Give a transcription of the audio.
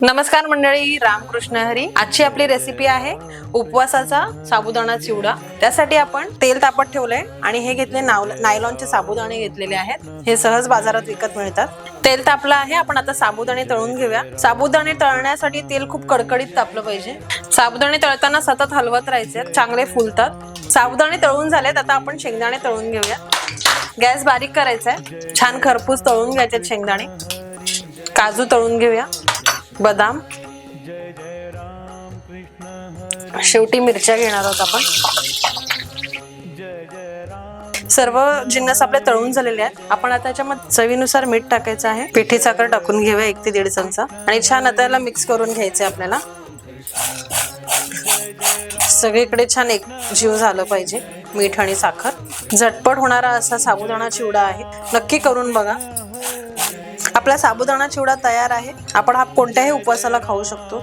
नमस्कार मंडळी, रामकृष्ण हरी। आजची आपली रेसिपी आहे उपवासाचा साबुदाणा चिवडा। त्यासाठी आपण तेल तापत ठेवलंय आणि हे घेतले नायलॉनचे साबुदाणे घेतलेले आहेत। हे सहज बाजारात विकत मिळतात। तेल तापलं आहे, आपण आता साबुदाणे तळून घेऊया। साबुदाणे तळण्यासाठी तेल खूप कडकडीत तापलं पाहिजे। साबुदाणे तळताना सतत हलवत राहायचे, चांगले फुलतात। साबुदाणे तळून झालेत, आता आपण शेंगदाणे तळून घेऊया। गॅस बारीक करायचा आहे, छान खरपूस तळून घ्यायचे शेंगदाणे। काजू तळून घेऊया, बदाम, शेवटी मिरच्या घेणार आहोत आपण। सर्व जिन्नस आपले तळून झालेले आहेत। आपण आता याच्यामध्ये चवीनुसार मीठ टाकायचं आहे। पिठी साखर टाकून घेऊया 1 ते 1.5 चमचा आणि छान आता याला मिक्स करून घ्यायचे आपल्याला। सगळीकडे छान एक जीव झालं पाहिजे मीठ आणि साखर। झटपट होणारा असा साबुदाणा चिवडा आहे, नक्की करून बघा। आपला साबुदाणा चिवडा तयार आहे। आपण हा कोणत्याही उपवासाला खाऊ शकतो।